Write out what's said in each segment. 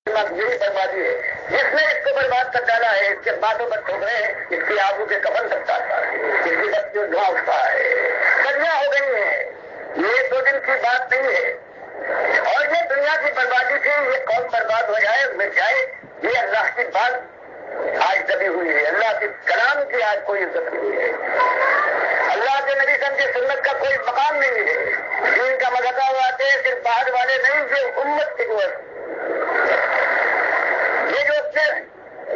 یہی بربادی ہے. جس نے اس کو برباد کر ڈالا ہے، اس کے باتوں پر ٹھوک رہے ہیں، اس کی آبرو کے کفن تک ڈالتا ہے، اس کی بستیوں دھواں اٹھتا ہے، کلیاں ہو گئی ہیں. یہ 2 دن کی بات نہیں ہے. اور یہ دنیا کی بربادی سے یہ قوم برباد ہو جائے، مٹ جائے، یہ اللہ کی بات آج دبی ہوئی ہے. اللہ کے کلام کی آج کوئی عزت نہیں ہے. اللہ کے نبی صلی اللہ علیہ وسلم کی سنت کا کوئی مقام نہیں ہے. دین کا مذہب آتے ہیں صرف باہر والے نہیں، جو امت کی قوت، یہ جو اپنے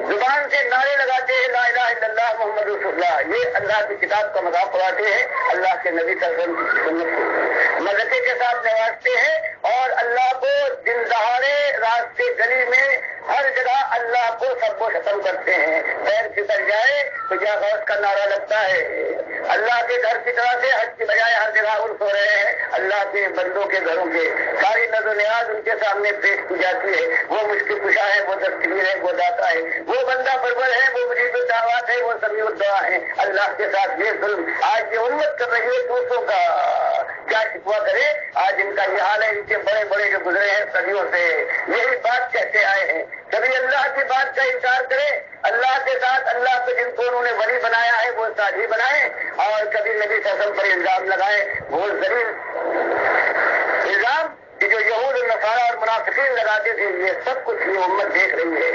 زبان سے نعرے لگاتے ہیں لا الہ الا اللہ محمد رسول اللہ، یہ اللہ کی کتاب کا مذاق اڑاتے ہیں، اللہ کے نبی صلی اللہ علیہ وسلم کی سنت کو مذہبے کے ساتھ نوازتے ہیں، اور اللہ کو دن دہاڑے راستے گلی میں ہر جگہ اللہ کو سب کو ختم کرتے ہیں. پیر پھسل جائے تو کیا غوث کا نعرہ لگتا ہے. اللہ کے گھر کی طرح سے حج کی بجائے ہر جگہ عرف ہو رہے ہیں. اللہ کے بندوں کے گھروں کے ساری نظر و نیاز ان کے سامنے پیش کی جاتی ہے. وہ مشکل کشا ہے، وہ دستگیر ہے، وہ داتا ہے، وہ بندہ پرور ہے، وہ مجیب الدعوات ہے، وہ سمیع الدعا ہے. اللہ کے ساتھ یہ ظلم آج یہ امت کر رہی ہے. دوسروں کا کیا شکوا کرے. آج ان کا یہ حال ہے. ان کے بڑے بڑے جو گزرے ہیں صدیوں سے یہی بات کہتے آئے ہیں. کبھی اللہ کی بات کا انکار کرے، اللہ کے ساتھ اللہ کو جن کو انہوں نے ولی بنایا ہے وہ ساتھی بنائے، اور کبھی نبی صلی اللہ علیہ وسلم پر الزام لگائے وہ ذلیل الزام کہ جو یہود النصارہ اور منافقین لگاتے تھے. یہ سب کچھ یہ امت دیکھ رہی ہے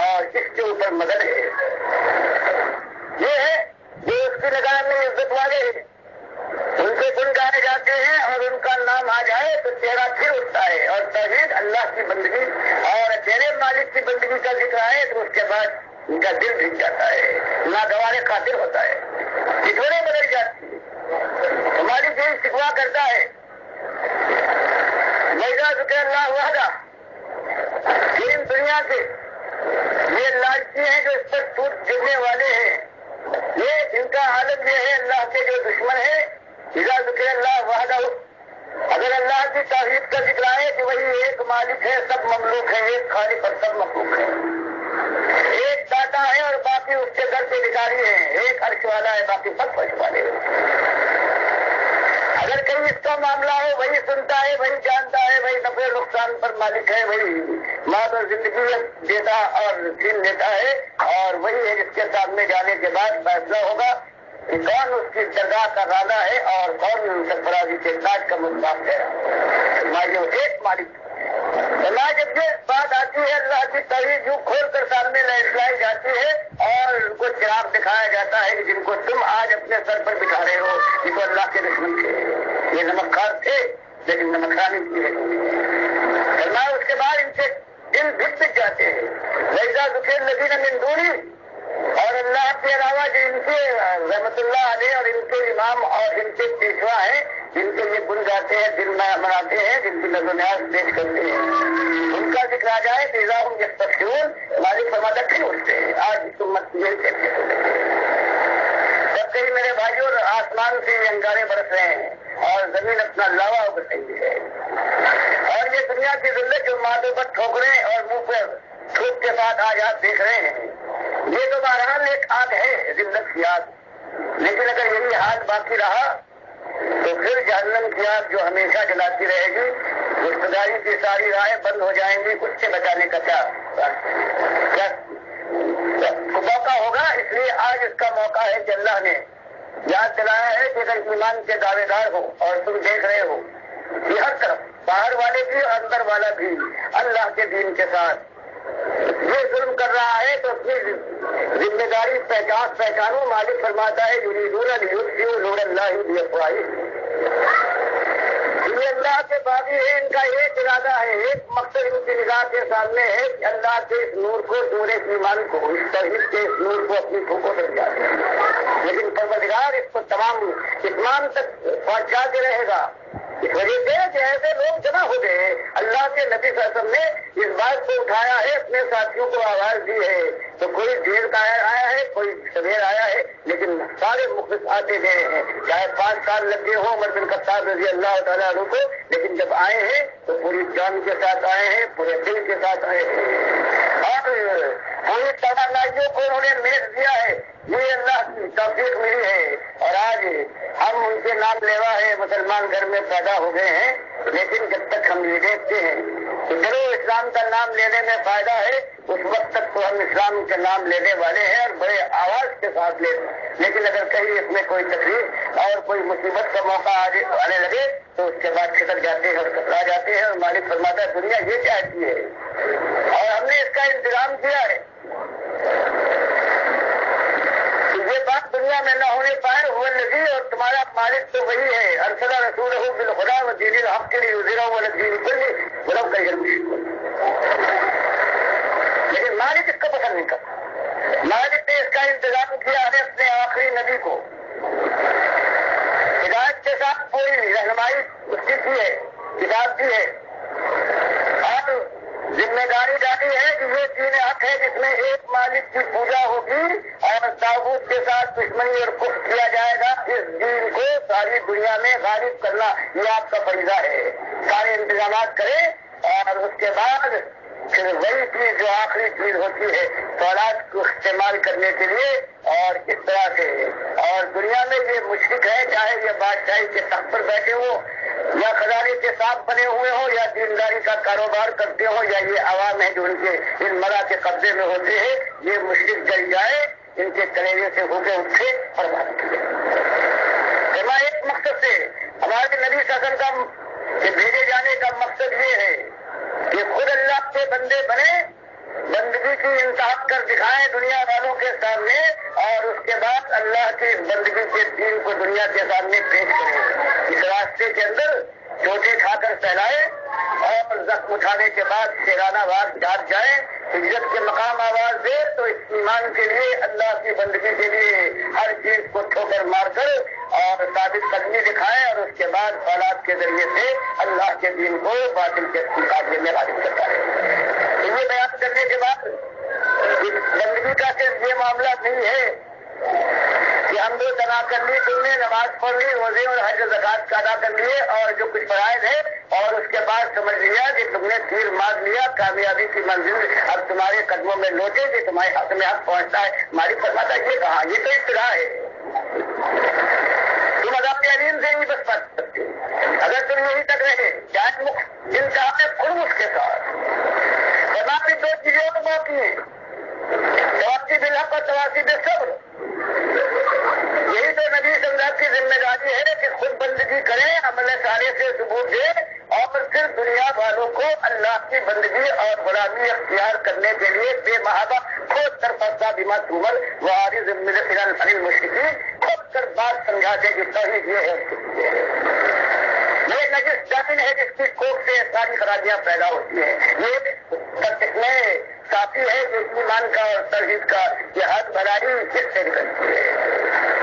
اور اس کے اوپر مدد ہے. یہ ہے جو اس کی نگاہ میں عزت والے ہیں، ان سے گن گائے جاتے ہیں اور ان کا نام آ جائے تو چہرہ پھر اٹھتا ہے. اور توحید اللہ کی بندگی اور اکیلے مالک کی بندگی کا ذکر آئے تو اس کے بعد ان کا دل بھیگ جاتا ہے، ناگوار خاطر ہوتا ہے، کتنے بدل جاتی ہے. ہماری دل شکوا کرتا ہے میرا ذکر اللہ وحدہ. یہ ان دنیا سے یہ لالچی ہیں جو اس پر ٹوٹ گرنے والے ہیں. یہ ان کا عالم یہ ہے اللہ کے جو دشمن ہے اذا ذکر اللہ وحدہ. اگر اللہ کی توحید کا ذکر آئے کہ وہی ایک مالک ہے، سب مملوک ہے، ایک خالق اور سب مخلوق ہے، ایک داتا ہے اور باقی اس کے در سے بھکاری ہیں، ایک عرش والا ہے باقی سب فرش والے ہیں. اگر کہیں اس کا معاملہ ہو وہی سنتا ہے، وہی جانتا ہے، وہی نفع نقصان پر مالک ہے، وہی موت اور زندگی دیتا اور چھین لیتا ہے، اور وہی ہے جس کے سامنے جانے کے بعد فیصلہ ہوگا کہ کون اس کی درگاہ کا راضا ہے اور کون سرفرازی کے تاج کا مستحق ہے. ماجو ایک مالک. جب یہ بات آتی ہے اللہ کی توحید یوں کھول کر سامنے لائی جاتی ہے اور ان کو چراغ دکھایا جاتا ہے کہ جن کو تم آج اپنے سر پر بٹھا رہے ہو یہ تو اللہ کے دشمن تھے، یہ نمکخوار تھے لیکن نمکخواری تھی. اس کے بعد ان سے دل بھٹ جاتے ہیں. ویسا ذکر الذین من دونی، اور اللہ کے علاوہ جو ان کے رحمت اللہ علیہ اور ان کے امام اور ان کے پیشوا ہیں جن کے یہ بن جاتے ہیں، دل میں مناتے ہیں، جن کی نظر و نیاز پیش کرتے ہیں، ان کا ذکر آ جائے تو اذا هم یستبشرون. مالک فرماتا پھر اٹھتے ہیں. آج اس امت یہی کہتے ہیں. جب کہیں میرے بھائیوں آسمان سے یہ انگارے برس رہے ہیں اور زمین اپنا لاوا ابھر رہی ہے، اور یہ دنیا کی ذلت جو ماتھوں پر ٹھوکریں اور منہ پر تھوک کے ساتھ آج آپ دیکھ رہے ہیں، یہ تو بہرحال ایک آگ ہے ذلت کی آگ. لیکن اگر یہی حال باقی رہا تو پھر جہنم کی آگ جو ہمیشہ جلاتی رہے گی. رشتہ داری کی ساری راہیں بند ہو جائیں گی. کچھ سے بچانے کا کیا موقع ہوگا. اس لیے آج اس کا موقع ہے کہ اللہ نے یاد دلایا ہے کہ اگر ایمان کے دعوے دار ہو اور تم دیکھ رہے ہو کہ ہر طرف باہر والے بھی اور اندر والا بھی اللہ کے دین کے ساتھ یہ ظلم کر رہا ہے تو اپنی ذمہ داری پہچانو. مالک فرماتا ہے یریدون لیطفئوا نور اللہ بافواہہم. یہ اللہ کے باغی ہے، ان کا ایک ارادہ ہے، ایک مقصد ان کی نگاہ کے سامنے ہے کہ اللہ کے اس نور کو، نور ایمان کو، اس توحید کے اس نور کو اپنی پھوکوں سے جاتے ہیں. لیکن پروردگار اس کو تمام اتمام تک پہنچاتے رہے گا. اس وجہ سے کہ ایسے لوگ جمع ہو گئے. اللہ کے نبی صلی اللہ علیہ وسلم نے اس بات کو اٹھایا ہے، اپنے ساتھیوں کو آواز دی ہے. تو کوئی دیر کا آیا ہے، کوئی سویر آیا ہے، لیکن سارے مخلص آتے گئے ہیں. چاہے 5 سال لگے ہوں عمر بن خطاب رضی اللہ تعالیٰ عنہ کو، لیکن جب آئے ہیں تو پوری جان کے ساتھ آئے ہیں، پورے دل کے ساتھ آئے ہیں، اور پوری توانائیوں کو انہوں نے میز دیا ہے. یہ اللہ کی توفیق ملی ہے. اور آج ہم ان کے نام لیوا ہے مسلمان گھر میں پیدا ہو گئے ہیں. لیکن جب تک ہم یہ دیکھتے ہیں تو چلو اسلام کا نام لینے میں فائدہ ہے، اس وقت تک تو ہم اسلام کا نام لینے والے ہیں اور بڑے آواز کے ساتھ لیتے ہیں، لیکن اگر کہیں اس میں کوئی تکلیف اور کوئی مصیبت کا موقع آنے لگے تو اس کے بعد چھٹک جاتے ہیں اور گھبرا جاتے ہیں، اور مالک فرماتا ہے دنیا یہ چاہتی ہے اور ہم نے اس کا انتظام کیا ہے، یہ بات دنیا میں نہ ہونے پائے وہ لگی، اور تمہارا مالک تو وہی ہے، ارسل رسولہ بالہدی ودین الحق لیظہرہ علی الدین کلہ ولو کرہ المشرکون۔ لیکن مالک اس کو پسند نہیں کرتا، مالک نے اس کا انتظام کیا ہے اپنے آخری نبی کو، ہدایت کے ساتھ کوئی رہنمائی اس کی ہے، کتاب کی ہے، اور ذمہ داری ڈالی ہے کہ یہ دین حق ہے جس میں ایک مالک کی پوجا ہوگی اور طاغوت کے ساتھ دشمنی اور کفر کیا جائے گا، اس دین کو ساری دنیا میں غالب کرنا یہ آپ کا فریضہ ہے، سارے انتظامات کریں اور اس کے بعد پھر وہی چیز جو آخری چیز ہوتی ہے فولاد کو استعمال کرنے کے لیے، اور اس طرح سے، اور دنیا میں یہ مشرک ہے چاہے یہ بادشاہی کے تخت پر بیٹھے ہوں یا خزانے کے ساتھ بنے ہوئے ہوں یا دینداری کا کاروبار کرتے ہوں یا یہ عوام ہے جو ان کے ان مرا کے قبضے میں ہوتے ہیں، یہ مشرک جل جائے ان کے کلیجے سے ہو کے اٹھے اور بات کیے۔ ایک مقصد سے ہمارے نبی صلی اللہ علیہ وسلم کا بھیجے جانے کا مقصد یہ ہے کہ خود اللہ کے بندے بنے، بندگی کی انتہا کر دکھائیں دنیا والوں کے سامنے، اور اس کے بعد اللہ کی بندگی کے دین کو دنیا کے سامنے پیش کریں، اس راستے کے اندر چوٹی کھا کر پھیلائے اور زخم اٹھانے کے بعد شیرانہ وار جاگ جائیں، عزت کے مقام آواز دے تو اس ایمان کے لیے اللہ کی بندگی کے لیے ہر چیز کو ٹھوکر مار کر اور ثابت قدمی دکھائے، اور اس کے بعد اولاد کے ذریعے سے اللہ کے دین کو باطل کے مقابلے میں غالب کرتا ہے۔ تو یہ بیان کرنے کے بعد بندگی کا صرف یہ معاملہ نہیں ہے کہ ہم دو تنا کر لی، تم نے نماز پڑھ لی، روزے اور حج زکات کا ادا کر لیے اور جو کچھ فرائض ہے، اور اس کے بعد سمجھ لیا کہ تم نے تیر مار لیا، کامیابی کی منزل اب تمہارے قدموں میں لوٹے کہ تمہارے حق میں حق پہنچتا ہے۔ مالک فرماتا ہے یہ کہا، یہ تو ابتدا ہے، تم عذاب علیم سے ہی بس پڑھ سکتے، اگر تم یہی تک رہے چاہے انتہا میں خلوص کے ساتھ۔ فرماتے دو چیزیں اور باقی ہیں، تواسی بالحق اور تواسی بالصبر۔ یہی تو نبی صلی اللہ کی ذمہ داری ہے کہ خود بندگی کریں، عمل صالح سے ثبوت دے، اور پھر دنیا والوں کو اللہ کی بندگی اور غلامی اختیار کرنے کے لیے بے محابہ خود سرفستہ بما تمر وہ عارض من المشرکین، خود کر بات سمجھاتے کہ توحید یہ ہے، یہ نجس جاتی ہے جس کی کوکھ سے ساری خرابیاں پیدا ہوتی ہیں، یہ کافی ہے جو ایمان کا اور توحید کا یہ حد بھلائی اس سے نکلتی ہے،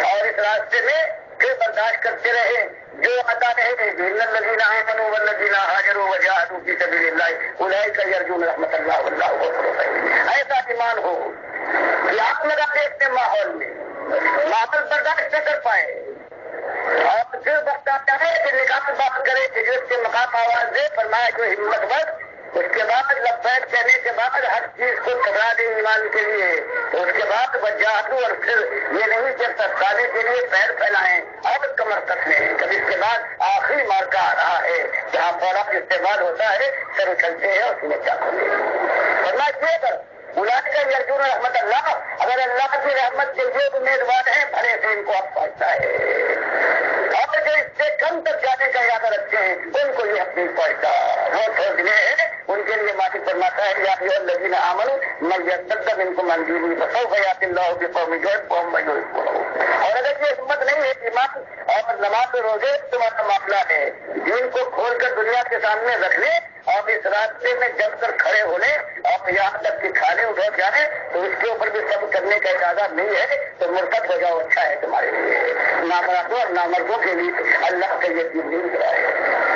اور اس راستے میں پھر برداشت کرتے رہے جو آتا رہے کہ ان الذین آمنوا والذین ہاجروا وجاہدوا فی سبیل اللہ اولئک یرجون رحمت اللہ واللہ غفور رحیم۔ ایسا ایمان ہو کہ آپ لگا دے اپنے ماحول میں، ماحول برداشت نہ کر پائے، اور پھر وقت آتا ہے کہ نکاح بات کرے، ہجرت کے مقام آواز دے، فرمایا جو ہمت بد، اس کے بعد لبیک کہنے کے بعد ہر چیز کو ٹھکرا دے ایمان کے لیے، اس کے بعد وجاہدوا، اور پھر یہ نہیں کہ سرکارے کے لیے پیر پھیلائیں اور کمر کس لیں، کبھی اس کے بعد آخری مارکا آ رہا ہے جہاں فوراً استعمال ہوتا ہے، سر اچھلتے ہیں اور سنے چاہتے ہیں۔ ورنہ یہ کر اولئک یرجون رحمت اللہ، اگر اللہ کی رحمت کے لیے امیدوار ہیں بھلے سے ان کو حق پہنچتا ہے، اور جو اس سے کم تک جانے کا ارادہ رکھتے ہیں ان کو یہ حق نہیں پہنچتا، وہ سوچنے ہیں ان کے لیے مالک فرماتا ہے یا ایھا الذین آمنوا من یرتد منکم عن دینہ فسوف یأتی اللہ بقوم یحبهم ویحبونه۔ اور اگر یہ ہمت نہیں ہے ایمان اور نماز و روزے تمہارا معاملہ ہے، دین کو کھول کر دنیا کے سامنے رکھنے اور اس راستے میں جم کر کھڑے ہونے اور یہاں تک کہ کھانے اٹھو جانے، تو اس کے اوپر بھی سب کرنے کا اجازت نہیں ہے، تو مرتد ہو جاؤ، اچھا ہے تمہارے لیے، نامرادوں اور نامردوں کے لیے اللہ کا یہ دین نہیں ہے۔